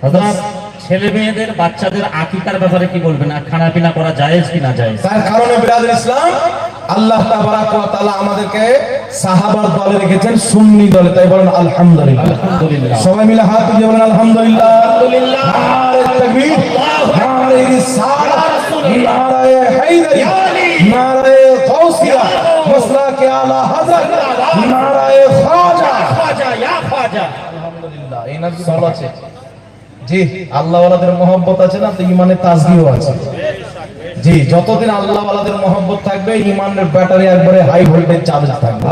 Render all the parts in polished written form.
হযরত ছেলে মেয়েদের বাচ্চাদের আকিকার ব্যাপারে কি বলবেন? আর খানা পিনা করা জায়েজ কি না জায়েজ? তার কারণে বিরাদর ইসলাম আল্লাহ তাবারাক ওয়া তাআলা আমাদেরকে সাহাবার দলে রেখেছেন, সুন্নি দলে। তাই বলেন আলহামদুলিল্লাহ। আলহামদুলিল্লাহ। সবাই মিলে হাত দিয়ে বলেন আলহামদুলিল্লাহ। আলহামদুলিল্লাহ। নারে তাকবীর, নারে রিসালাত, নারে হায়দারি, নারে গাউসিয়া, মাসলাকে আলা হযরত, নারে খাজা ইয়া খাজা। আলহামদুলিল্লাহ। এই নাম কি ভালো আছে? জি, আল্লাহ ওয়ালাদের মহব্বত আছে না, তো ইমানের তাজগিও আছে। জি, যতদিন আল্লাহ ওয়ালাদের মহব্বত থাকবে ইমানের ব্যাটারি একবারে হাই ভোল্টেজ চার্জ থাকবে।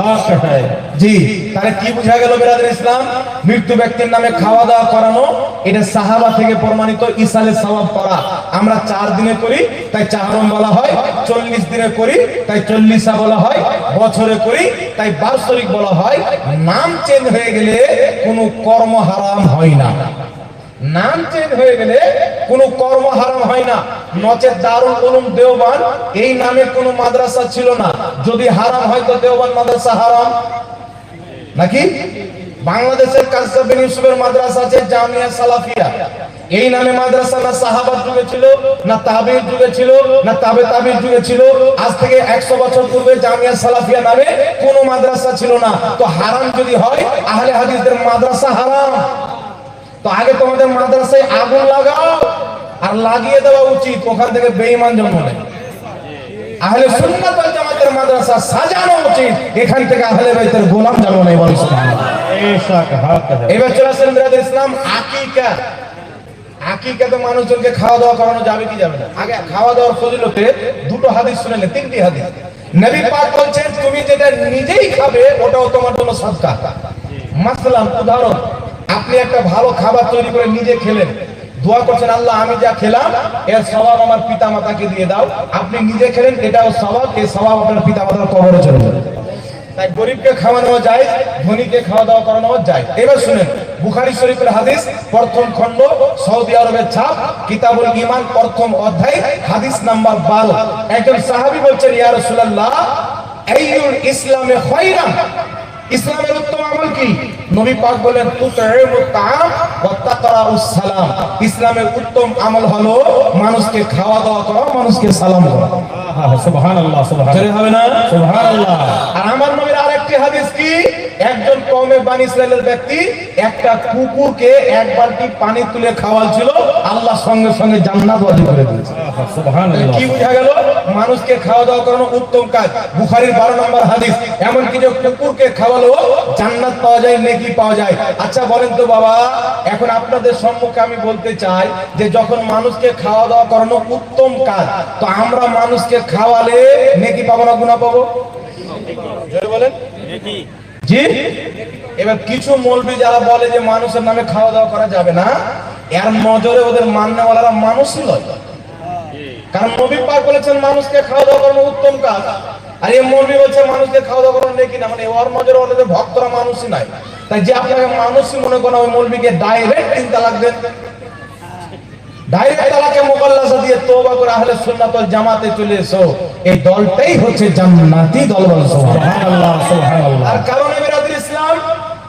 জি, তাহলে কি বোঝা গেল বিরাদর ইসলাম? মৃত্যু ব্যক্তির নামে খাওয়া দাওয়া করানো, এটা সাহাবা থেকে প্রমাণিত। ইসালে সওয়াব করা আমরা 4 দিনে করি, তাই চাহরম বলা হয়। 40 দিনে করি, তাই 40 বলা হয়। বছরে করি, তাই বার্ষিক বলা হয়। নাম চেঞ্জ হয়ে গেলে কোনো কর্ম হারাম হয় না। নাম চেঞ্জ হয়ে গেলে কোনো কর্ম হারাম হয় না। নচেত দারুল উলুম দেওবান এই নামে কোনো মাদ্রাসা ছিল না, যদি হারাম হয় তো দেওবান মাদ্রাসা হারাম নাকি? বাংলাদেশের কাজী বিন ইউসুফের মাদ্রাসা আছে জামিয়া সালাফিয়া, এই নামে মাদ্রাসা না সাহাবার যুগে ছিল, না তাবিঈর যুগে ছিল, না তাবে তাবিঈর যুগে ছিল। আজ থেকে 100 বছর পূর্বে জামিয়া সালাফিয়া নামে কোনো মাদ্রাসা ছিল না। তো হারাম যদি হয় আহলে হাদিসদের মাদ্রাসা হারাম। তো আগে তোমাদের মাদ্রাসায় আগুন লাগাও আর লাগিয়ে দেওয়া উচিত, ওখান থেকে বেঈমান জন্ম নেয়। আহলে সুন্নাত ওয়াল জামাতের মাদ্রাসা সাজানো উচিত, এখান থেকে আহলে বাইতের গোলাম জন্ম নেয়। বলেন সুবহানাল্লাহ। এবার চলে আসেন বিরাদর ইসলাম, আকিকা। আকিকা তো মানুষজনকে খাওয়া দাওয়া করানো যাবে কি যাবে না? আগে খাওয়া দাওয়ার ফজিলতে দুটো হাদিস শুনলেন, 3টি হাদিস। নবী পাক বলছেন তুমি যেটা নিজেই খাবে ওটাও তোমার জন্য সদকা। মাসলাম উদাহরণ, আপনি একটা ভালো খাবার তৈরি করে নিজে খেলেন, দোয়া করছেন আল্লাহ আমি যা খেলাম এর সওয়াব আমার পিতা মাতাকে দিয়ে দাও। আপনি নিজে খেলেন, এটাও সওয়াব, এই সওয়াব আপনার পিতা মাতার কবরে চলে যাবে। তাই গরিবকে খাওয়ানো যায়, ধনীকে খাওয়া দাওয়া করানো যায়। এবার শুনেন, বুখারী শরীফের হাদিস, প্রথম খণ্ড, সৌদি আরবের ছাপ, কিতাবুল ঈমান, প্রথম অধ্যায়, হাদিস নাম্বার 12। একজন সাহাবী বলছেন ইয়া রাসূলুল্লাহ আইয়ুল ইসলামে খায়রান, ইসলামের উত্তম আমল কি? নবী পাক বলেন তুতঈমুত তাআম ওয়া তাকরাউস সালাম, ইসলামের উত্তম আমল হলো মানুষকে খাওয়া দাওয়া করা, মানুষকে সালাম করা। সুবহানাল্লাহ, সুবহানাল্লাহ হবে না? সুবহানাল্লাহ। আর আমার নবীর আরেকটি হাদিস কি? একজন কওমে বানি ইসরাইলের ব্যক্তি একটা কুকুরকে এক বালতি পানি তুলে খাওয়াচ্ছিল, আল্লাহ সঙ্গে সঙ্গে জান্নাত ওয়াজিব করে দিয়েছে। সুবহানাল্লাহ। কি বোঝা গেল? মানুষকে খাওয়া দাওয়া করানো উত্তম কাজ। বুখারীর 12 নম্বর হাদিস, এমন কি যে কুকুরকে খাওয়ালো জান্নাত পাওয়া যায়, নেকি পাওয়া যায়। আচ্ছা বলেন তো বাবা, এখন আপনাদের সম্মুখে আমি বলতে চাই যে যখন মানুষকে খাওয়া দাওয়া করানো উত্তম কাজ, তো আমরা মানুষকে খাওয়ালে নেকি পাবো না গুনাহ পাবো? জোরে বলেন নেকি। জি, এবার কিছু মৌলবি যারা বলে যে মানুষের নামে খাওয়া দাওয়া করা যাবে না, এর নজরে ওদের মাননেওয়ালারা মানুষই নয়। কারণ নবী পাক বলেছেন মানুষকে খাওয়া দাওয়া করানো উত্তম কাজ, আর এই মৌলবি বলছে মানুষকে খাওয়া দাওয়া করানো নেকি না, মানে ওর নজরে ওদের ভক্তরা মানুষই নাই। তাই যে আপনাকে মানুষই মনে করেন, ওই মৌলবিকে ডাইরেক্ট 3 তালাক দেন, ডাইরেক্ট তালাকে মুকাল্লাসা দিয়ে তওবা করে আহলে সুন্নাত ওয়াল জামাতে চলে এসো। এই দলটাই হচ্ছে জান্নাতি দল। বলেন সুবহানাল্লাহ, সুবহানাল্লাহ। আর কারণে বিরাদর ইসলাম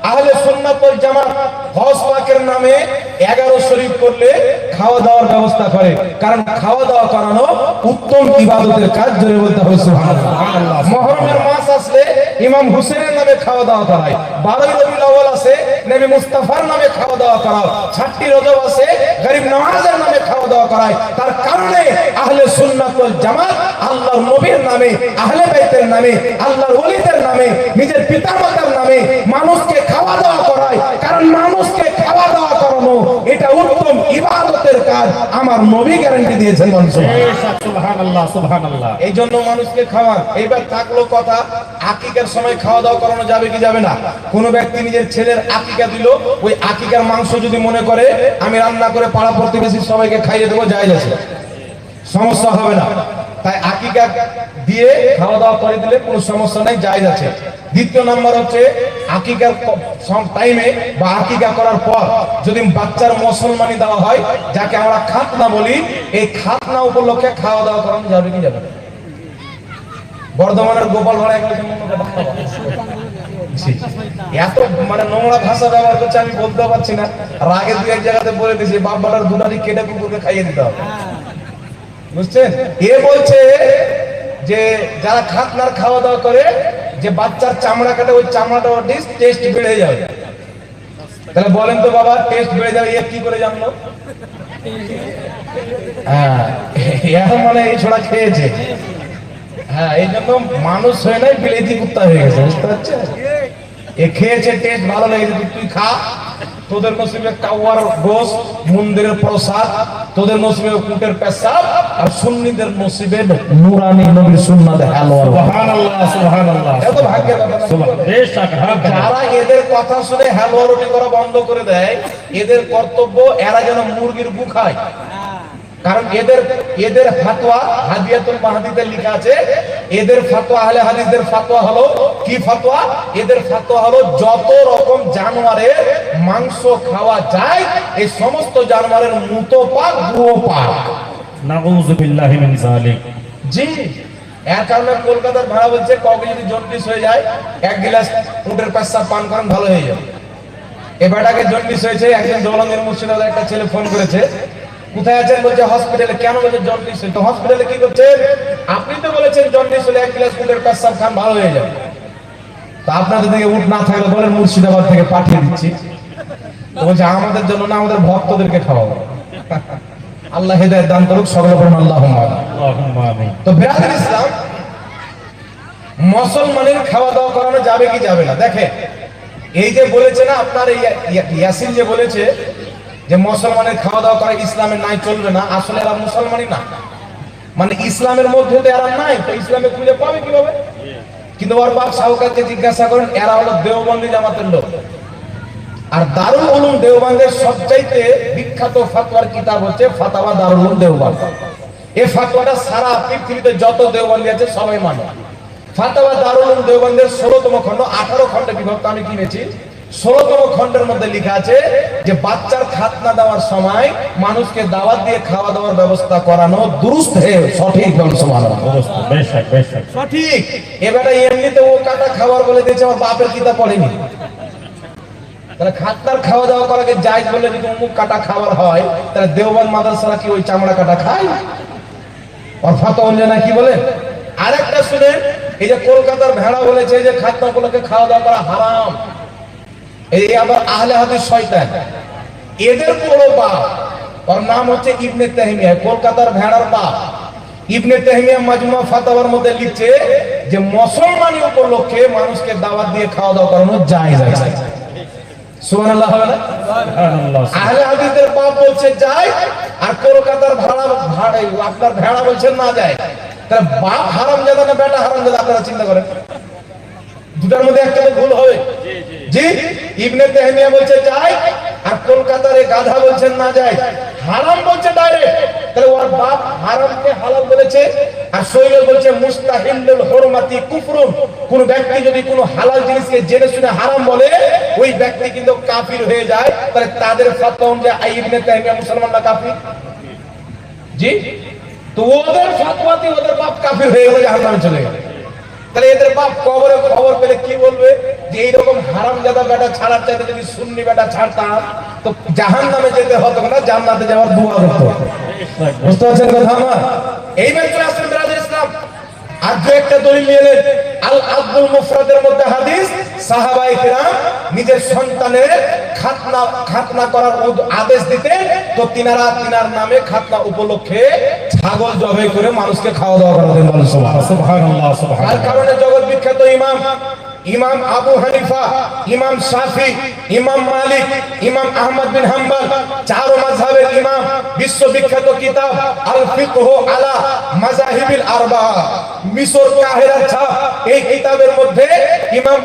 আহলে সুন্নাত ওয়াল জামাত হজ পাকের নামে 11 শরীফ করলে খাওয়া দাওয়ার ব্যবস্থা করে, কারণ খাওয়া দাওয়া করানো উত্তম ইবাদতের কাজ। জোরে বলতে হবে সুবহানাল্লাহ। মুহররমের মাস আসলে ইমাম হুসেনের নামে খাওয়া দাওয়া করায়, 12 রবিউল আউয়াল আছে নবী মুস্তাফার নামে খাওয়া দাওয়া করায়, 6টি রজব আছে গরিব নওয়াজের নামে খাওয়া দাওয়া করায়। তার কারণে আহলে সুন্নাত ওয়াল জামাত আল্লাহর নবীর নামে, আহলে বাইতের নামে, আল্লাহর ওলিদের নামে, নিজের পিতামাতার নামে মানুষকে খাওয়া দাওয়া করায়। কারণ মানুষকে খাওয়া দাওয়া করানো এটা উত্তম ইবাদতের কাজ, আমার নবী গ্যারান্টি দিয়েছেন। সুবহানাল্লাহ, সুবহানাল্লাহ। এই জন্য মানুষকে খাওয়ান। এইবার থাকলো কথা, আকিকার সময় খাওয়া দাওয়া করানো যাবে কি যাবে না? কোন ব্যক্তি নিজের ছেলের আকিকা দিল, ওই আকিকার মাংস যদি মনে করে আমি রান্না করে পাড়া প্রতিবেশী সবাইকে খাইয়ে দেবো, জায়েজ আছে, সমস্যা হবে না। তাই আকিকা দিয়ে খাওয়া দাওয়া করে দিলে কোনো সমস্যা নাই, জায়েজ আছে। দ্বিতীয় নাম্বার হচ্ছে আকিকার টাইমে বা আকিকা করার পর যদি বাচ্চার মুসলমানি দেওয়া হয়, যাকে আমরা খাতনা বলি, এই খাতনা উপলক্ষে খাওয়া দাওয়া করানো যাবে কি যাবে না? বর্ধমানের গোপাল ভাড়া এক লিটার নুন কাটা খাওয়া। এত মানে নোংরা ভাষা ব্যবহার করছে আমি বলতে পারছি না। আর আগে দুই এক জায়গাতে বলে দিয়েছি বাপ বাটার দুটারি কেটে কুকুরকে খাইয়ে দিতে হবে, বুঝছেন? এ বলছে যে যারা খাতনার খাওয়া দাওয়া করে যে বাচ্চার চামড়া কাটে ওই চামড়াটা টেস্ট বেড়ে যাবে। তাহলে বলেন তো বাবা টেস্ট বেড়ে যাবে এ কি করে জানলো? হ্যাঁ এখন মানে এই ছোড়া খেয়েছে। হ্যাঁ এই জন্য মানুষ হয়ে নাই বিলেতি কুত্তা হয়ে গেছে, বুঝতে পারছেন? এ খেয়েছে টেস্ট ভালো লেগেছে, তুই খা। তোদের নসিবে কাওয়ার গোশ, মন্দিরের প্রসাদ, তোদের নসিবে উটের পেশাব, আর সুন্নিদের নসিবে নুরানি নবীর সুন্নাত হালওয়া। সুবহানাল্লাহ সুবহানাল্লাহ। এত ভাগ্যের কথা না। যারা এদের কথা শুনে হালুয়া রুটি করা বন্ধ করে দেয়, এদের কর্তব্য এরা যেন মুরগির গু খায়। কারণ এদের ফতোয়া হাদিয়াতুল মাহদিতে লেখা আছে, এদের ফতোয়া আহলে হাদিসদের ফতোয়া হলো কি ফতোয়া? এদের ফতোয়া হলো যত রকম জানোয়ারের মাংস খাওয়া যায় এই সমস্ত জানোয়ারের মুতো পাক গুও পাক। নাউযুবিল্লাহি মিন যালিক। জি এর কারণে কলকাতার ভাড়া বলছে কাউকে যদি জন্ডিস হয়ে যায় এক গ্লাস উটের পেশাব পান করেন ভালো হয়ে যাবে। এ বেটাকে জন্ডিস হয়েছে, একজন জওয়ানদের মুর্শিদাবাদের একটা ছেলে ফোন করেছে, কোথায় আছেন? বলছে হসপিটালে। কেন? বলছে জন্ডিস হয়েছে। তো হসপিটালে কি করছেন? আপনি তো বলেছেন জন্ডিস হলে এক গ্লাস উটের পেশাব খান ভালো হয়ে যাবে। তো আপনাদের দিকে উট না থাকলে বলেন মুর্শিদাবাদ থেকে পাঠিয়ে দিচ্ছি। তো বলছে আমাদের জন্য না, আমাদের ভক্তদেরকে খাওয়াবো। আল্লাহ হেদায়েত দান করুক, সকলে বলুন আল্লাহুম্মা আমিন। তো বিরাদর ইসলাম, মুসলমানের খাওয়া দাওয়া করানো যাবে কি যাবে না? দেখেন এই যে বলেছে না আপনার ইয়াসিন যে বলেছে যে মুসলমানের খাওয়া দাওয়া করা ইসলামের নাই, চলবে না, আসলে এরা মুসলমানই না। মানে ইসলামের মধ্যে তো এরা নাই, তো ইসলামে খুঁজে পাবে কিভাবে? কিন্তু ওর বাপ সাউকাতকে জিজ্ঞাসা করেন, এরা হলো দেওবন্দি জামাতের লোক। আর দারুল উলুম দেওবন্দের সবচাইতে বিখ্যাত ফতোয়ার কিতাব হচ্ছে ফাতাওয়া দারুল উলুম দেওবন্দ। এই ফতোয়াটা সারা পৃথিবীতে যত দেওবন্দি আছে সবাই মানে। ফাতাওয়া দারুল উলুম দেওবন্দের 16তম খণ্ড, 18 খণ্ডে বিভক্ত। আমি কিনেছি। 16তম খণ্ডের মধ্যে লেখা আছে যে বাচ্চার খাতনা দেওয়ার সময় মানুষকে দাওয়াত দিয়ে খাওয়া দাওয়ার ব্যবস্থা করানো দুরুস্ত হে, সঠিক বল সুবহানাল্লাহ, সঠিক। এবারে এমনিতে ও কাটা খাবার বলে দিয়েছে, আমার বাপের কিতাব পড়েনি। তাহলে খাতনার খাওয়া দাওয়া করাকে জায়েজ বলে যদি অমুক কাটা খাবার হয়, তাহলে দেওবন্দ মাদ্রাসারা কি ওই চামড়া কাটা খায়? আর ফাতোয়া না কি বলে? আরেকটা শুনেন, এই যে কলকাতার ভেড়া বলেছে যে খাতনা উপলক্ষে খাওয়া দাওয়া করা হারাম। এই আবার আহলে হাদিস শয়তান, এদের বড় বাপ, ওর নাম হচ্ছে ইবনে তাইমিয়া, কলকাতার ভেড়ার বাপ। ইবনে তাইমিয়া মাজমুয়া ফাতাওয়ার মধ্যে লিখছে যে মুসলমানি উপলক্ষে মানুষকে দাওয়াত দিয়ে খাওয়া দাওয়া করানো জায়েজ আছে। সুবহানাল্লাহ হবে না? সুবহানাল্লাহ। আহলে হাদিসের বাপ বলছে যায়, আর কলকাতার আপনার ভেড়া বলছেন না যায়। তাহলে বাপ হারামজাদা না বেটা হারামজাদা? আপনারা চিন্তা করেন, দুটার মধ্যে একটা তো ভুল হবে। জি ইবনে তাইমিয়া বলছে যায়, আর কলকাতার এই গাধা বলছেন না যায়। হারাম বলছে ডাইরেক্ট। তাহলে ওর বাপ হারামকে হালাল বলেছে, আর শৈল বলছে মুস্তাহিল্লুল হুরমাতি কুফরুন। কোন ব্যক্তি যদি কোনো হালাল জিনিসকে জেনে শুনে হারাম বলে, ওই ব্যক্তি কিন্তু কাফির হয়ে যায়। তাহলে তাদের ফতোয়া অনুযায়ী ইবনে তাইমিয়া মুসলমান না কাফির? জি তো ওদের ফতোয়াতে ওদের বাপ কাফির হয়ে গেল, জাহান্নামে চলে গেল। তাহলে এদের বাপ কবরে খবর পেলে কি বলবে যে এইরকম হারামজাদা বেটা ছাড়ার চাইতে যদি সুন্নি বেটা ছাড়তাম তো জাহান্নামে যেতে হতো না, জান্নাতে যাওয়ার দোয়া হতো। বুঝতে পারছেন কথা আমার? এইবার চলে আসেন বিরাদর ইসলাম, আর যে একটা দলিল নিয়ে এলেন। আল আদবুল মুফরাদের মধ্যে হাদিস, সাহাবায়ে কিরাম নিজের সন্তানের খাতনা করার আদেশ দিতেন, তো তিনার নামে খাতনা উপলক্ষে ছাগল জবাই করে মানুষকে খাওয়া দাওয়া করাতেন। সুবহানাল্লাহ সুবহানাল্লাহ। তার কারণে জগৎ বিখ্যাত ইমাম আবু হানিফা, ইমাম শাফি, ইমাম মালিক, ইমাম আহমদ বিন হাম্বল, চার মাযহাবের ইমাম, বিশ্ববিখ্যাত কিতাব আল ফিকহু আলা মাযাহিবিল আরবা, মিশর কাহিরার ছাপ। এই কিতাবের মধ্যে ইমাম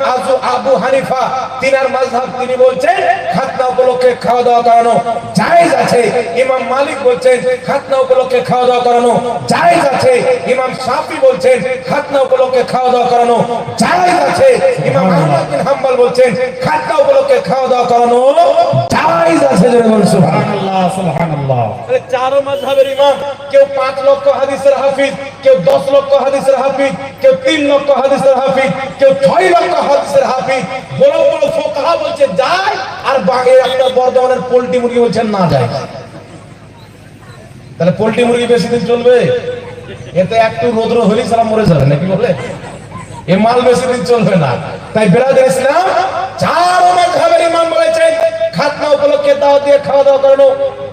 আবু হানিফা তিনার মাযহাব, তিনি বলছেন খাতনা উপলক্ষে খাওয়া দাওয়া করানো জায়েজ আছে। ইমাম মালিক বলছেন খাতনা উপলক্ষে খাওয়া দাওয়া করানো জায়েজ আছে। ইমাম শাফি বলছেন খাতনা উপলক্ষে খাওয়া দাওয়া করানো জায়েজ আছে। ইমাম আহমদ বিন হাম্বল বলছেন খাতনা উপলক্ষে খাওয়া দাওয়া করানো জায়েজ আছে। সুবহানাল্লাহ সুবহানাল্লাহ। চার মাযহাবের ইমাম, কেউ 5 লক্ষ হাদিসের হাফিজ, কেউ 10 লক্ষ হাদিসের হাফিজ, কেউ 3 লক্ষ হাদিসের হাফিজ, কেউ 6 লক্ষ হাদিসের হাফিজ। বড় বড় ফুকাহা বলছে যায়, আর বাগে একটা বর্ধমানের পোল্ট্রি মুরগি বলছেন না যায়। তাহলে পোল্ট্রি মুরগি বেশি দিন চলবে? এতে একটু রোদ্র হলেই সারা মরে যাবে নাকি বলে? এ মাল বেশি দিন চলবে না। তাই বেরাদের ইসলাম 4 মাযহাবের ইমাম বলেছেন খাতনা উপলক্ষে দাওয়াত দিয়ে খাওয়া দাওয়া করানো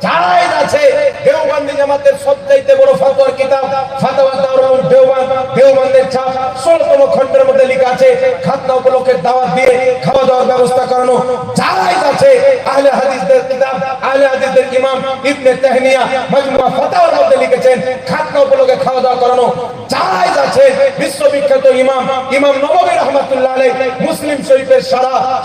জায়েজ আছে। দেওবন্দি জামাতের সবচাইতে বড় ফতোয়ার কিতাব ফাতাওয়া দারুল দেওবন্দ, দেওবন্দের ছাপ 16তম খণ্ডের মধ্যে লেখা আছে খাতনা উপলক্ষে দাওয়াত দিয়ে খাওয়া দাওয়ার ব্যবস্থা করানো জায়েজ আছে। আহলে হাদিসদের কিতাব, আহলে হাদিসদের ইমাম ইবনে তাহমিয়া মাজমুআ ফাতাওয়ার মধ্যে লিখেছেন খাতনা উপলক্ষে খাওয়া দাওয়া করানো জায়েজ আছে। বিশ্ববিখ্যাত ইমাম নববী রাহমাতুল্লাহ আলাইহি মুসলিম শরীফের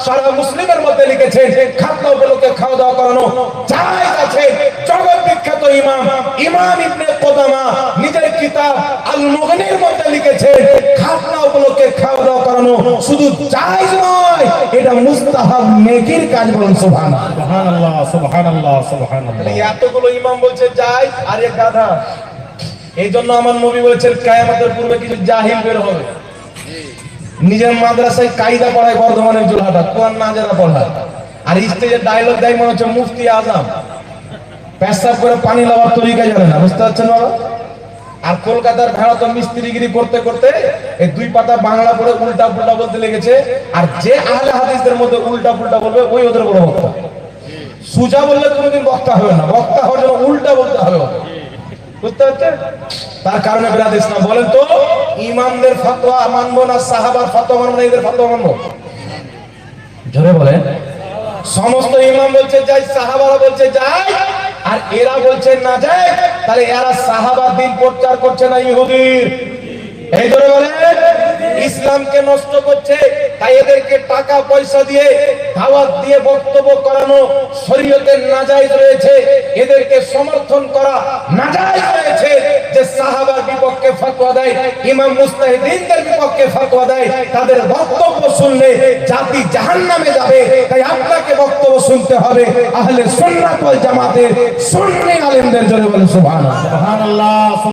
সারা মুসলিমের মধ্যে লিখেছেন খাতনা উপলক্ষে খাওয়া দাওয়া করানো জায়েজ আছে। জগৎ বিখ্যাত ইমাম ইবনে কুদামা নিজের কিতাব আল মুগনির মধ্যে লিখেছেন খাতনা উপলক্ষে খাওয়া দাওয়া করানো শুধু জায়েজ নয়, এটা মুস্তাহাব নেকির কাজ। বলুন সুবহানাল্লাহ, সুবহানাল্লাহ, সুবহানাল্লাহ, সুবহানাল্লাহ। এতগুলো ইমাম বলছে জায়েজ, আর এক গাধা। এই জন্য আমার নবী বলেছেন কিয়ামতের পূর্বে কিছু জাহিল বের হবে, নিজের মাদ্রাসায় কায়দা পড়ায় বর্ধমানের জুলহাটা, কোরআন না জানা পড়ায়, আর স্টেজে ডায়লগ দেয় মনে হচ্ছে মুফতি আজম, পেশাব করে পানি লাগার তরিকা জানে না। বুঝতে পারছেন বাবা? আর কলকাতার ভেড়া তো মিস্ত্রিগিরি করতে করতে এই 2 পাতা বাংলা পড়ে উল্টা পুল্টা বলতে লেগেছে। আর যে আহলে হাদিসদের মধ্যে উল্টা পুল্টা বলবে ওই ওদের বড় বক্তা। সুজা বললে কোনোদিন বক্তা হবে না, বক্তা হওয়ার জন্য উল্টা বলতে হবে। বুঝতে পারছেন? তার কারণে বিরাদ ইসলাম বলেন তো ইমামদের ফতোয়া মানবো না সাহাবার ফতোয়া মানবো না এদের ফতোয়া মানবো? জোরে বলেন। সমস্ত ইমাম বলছে যাই, সাহাবারা বলছে যাই, আর এরা বলছে না যায়, তাহলে এরা সাহাবার দিন প্রচার করছে না ইহুদির? এই ধরে বলেন ইসলামকে নষ্ট করছে। তাই এদেরকে টাকা পয়সা দিয়ে দাওয়াত দিয়ে বক্তব্য করানো শরীয়তের নাজায়েজ রয়েছে, এদেরকে সমর্থন করা নাজায়েজ রয়েছে। যে সাহাবার বিপক্ষে ফতোয়া দেয়, ইমাম মুজতাহিদিনদের বিপক্ষে ফতোয়া দেয়, তাদের বক্তব্য শুনলে জাতি জাহান্নামে যাবে। তাই আপনাকে বক্তব্য শুনতে হবে আহলে সুন্নাত ওয়াল জামাতের সুন্নি আলেমদের। জোরে বলেন সুবহানাল্লাহ, সুবহানাল্লাহ।